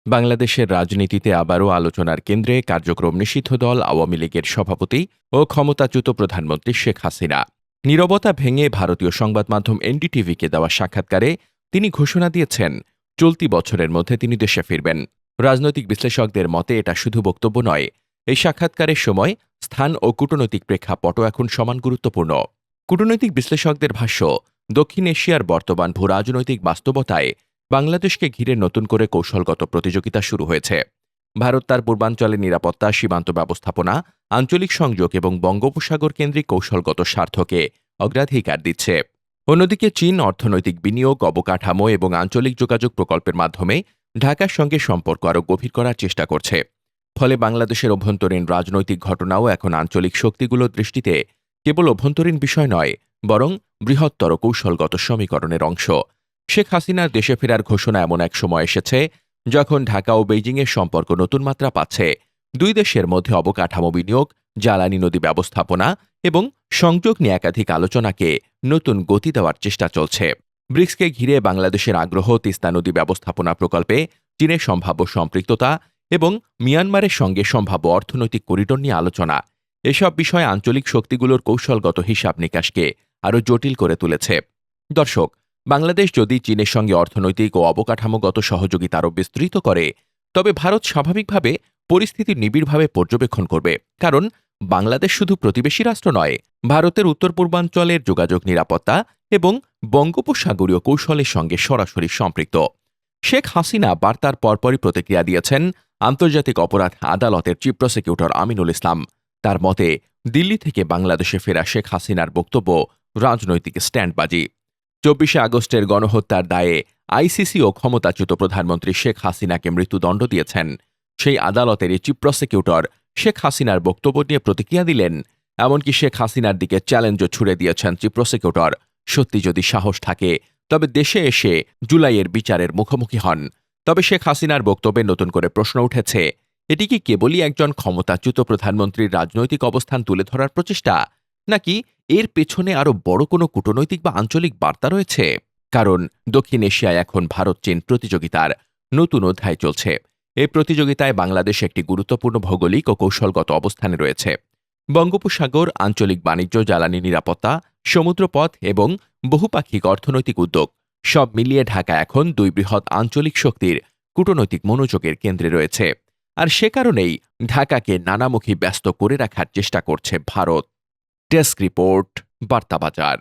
বাংলাদেশের রাজনীতিতে আবারও আলোচনার কেন্দ্রে কার্যক্রম নিষিদ্ধ দল আওয়ামী লীগের সভাপতি ও ক্ষমতাচ্যুত প্রধানমন্ত্রী শেখ হাসিনা। নীরবতা ভেঙে ভারতীয় সংবাদ মাধ্যম এনডিটিভিকে দেওয়া সাক্ষাৎকারে তিনি ঘোষণা দিয়েছেন, চলতি বছরের মধ্যে তিনি দেশে ফিরবেন। রাজনৈতিক বিশ্লেষকদের মতে এটা শুধু বক্তব্য নয়, এই সাক্ষাৎকারের সময় স্থান ও কূটনৈতিক প্রেক্ষাপটও এখন সমান গুরুত্বপূর্ণ। কূটনৈতিক বিশ্লেষকদের ভাষ্য, দক্ষিণ এশিয়ার বর্তমান ভূরাজনৈতিক বাস্তবতায় বাংলাদেশকে ঘিরে নতুন করে কৌশলগত প্রতিযোগিতা শুরু হয়েছে। ভারত তার পূর্বাঞ্চলের নিরাপত্তা, সীমান্ত ব্যবস্থাপনা, আঞ্চলিক সংযোগ এবং বঙ্গোপসাগর কেন্দ্রিক কৌশলগত স্বার্থকে অগ্রাধিকার দিচ্ছে। অন্যদিকে চীন অর্থনৈতিক বিনিয়োগ, অবকাঠামো এবং আঞ্চলিক যোগাযোগ প্রকল্পের মাধ্যমে ঢাকার সঙ্গে সম্পর্ক আরও গভীর করার চেষ্টা করছে। ফলে বাংলাদেশের অভ্যন্তরীণ রাজনৈতিক ঘটনাও এখন আঞ্চলিক শক্তিগুলোর দৃষ্টিতে কেবল অভ্যন্তরীণ বিষয় নয়, বরং বৃহত্তর কৌশলগত সমীকরণের অংশ। শেখ হাসিনার দেশে ফেরার ঘোষণা এমন এক সময় এসেছে যখন ঢাকা ও বেইজিংয়ের সম্পর্ক নতুন মাত্রা পাচ্ছে। দুই দেশের মধ্যে অবকাঠামো বিনিয়োগ, জ্বালানি নদী ব্যবস্থাপনা এবং সংযোগ নিয়ে একাধিক আলোচনাকে নতুন গতি দেওয়ার চেষ্টা চলছে। ব্রিক্সকে ঘিরে বাংলাদেশের আগ্রহ, তিস্তা নদী ব্যবস্থাপনা প্রকল্পে চীনের সম্ভাব্য সম্পৃক্ততা এবং মিয়ানমারের সঙ্গে সম্ভাব্য অর্থনৈতিক করিডোর নিয়ে আলোচনা, এসব বিষয় আঞ্চলিক শক্তিগুলোর কৌশলগত হিসাব নিকাশকে আরও জটিল করে তুলেছে। দর্শক, বাংলাদেশ যদি চীনের সঙ্গে অর্থনৈতিক ও অবকাঠামোগত সহযোগিতা আরও বিস্তৃত করে, তবে ভারত স্বাভাবিকভাবে পরিস্থিতি নিবিড়ভাবে পর্যবেক্ষণ করবে। কারণ বাংলাদেশ শুধু প্রতিবেশী রাষ্ট্র নয়, ভারতের উত্তর পূর্বাঞ্চলের যোগাযোগ, নিরাপত্তা এবং বঙ্গোপসাগরীয় কৌশলের সঙ্গে সরাসরি সম্পৃক্ত। শেখ হাসিনা বার্তার পরপরই প্রতিক্রিয়া দিয়েছেন আন্তর্জাতিক অপরাধ আদালতের চিফ প্রসিকিউটর আমিনুল ইসলাম। তার মতে, দিল্লি থেকে বাংলাদেশে ফেরা শেখ হাসিনার বক্তব্য রাজনৈতিক স্ট্যান্ডবাজি। ২৪শে আগস্টের গণহত্যার দায়ে আইসিসি ও ক্ষমতাচ্যুত প্রধানমন্ত্রী শেখ হাসিনাকে মৃত্যুদণ্ড দিয়েছেন। সেই আদালতের চিফ প্রসিকিউটর শেখ হাসিনার বক্তব্য নিয়ে প্রতিক্রিয়া দিলেন। এমনকি শেখ হাসিনার দিকে চ্যালেঞ্জও ছুড়ে দিয়েছেন চিফ প্রসিকিউটর। সত্যি যদি সাহস থাকে, তবে দেশে এসে জুলাইয়ের বিচারের মুখোমুখি হন। তবে শেখ হাসিনার বক্তব্যে নতুন করে প্রশ্ন উঠেছে, এটি কি কেবলই একজন ক্ষমতাচ্যুত প্রধানমন্ত্রীর রাজনৈতিক অবস্থান তুলে ধরার প্রচেষ্টা, নাকি এর পেছনে আরও বড় কোনো কূটনৈতিক বা আঞ্চলিক বার্তা রয়েছে? কারণ দক্ষিণ এশিয়ায় এখন ভারত চীন প্রতিযোগিতার নতুন অধ্যায় চলছে। এই প্রতিযোগিতায় বাংলাদেশ একটি গুরুত্বপূর্ণ ভৌগোলিক ও কৌশলগত অবস্থানে রয়েছে। বঙ্গোপসাগর, আঞ্চলিক বাণিজ্য, জ্বালানি নিরাপত্তা, সমুদ্রপথ এবং বহুপাক্ষিক অর্থনৈতিক উদ্যোগ সব মিলিয়ে ঢাকা এখন দুই বৃহৎ আঞ্চলিক শক্তির কূটনৈতিক মনোযোগের কেন্দ্রে রয়েছে। আর সে কারণেই ঢাকাকে নানামুখী ব্যস্ত করে রাখার চেষ্টা করছে ভারত। Desk report, বার্তাবাজার।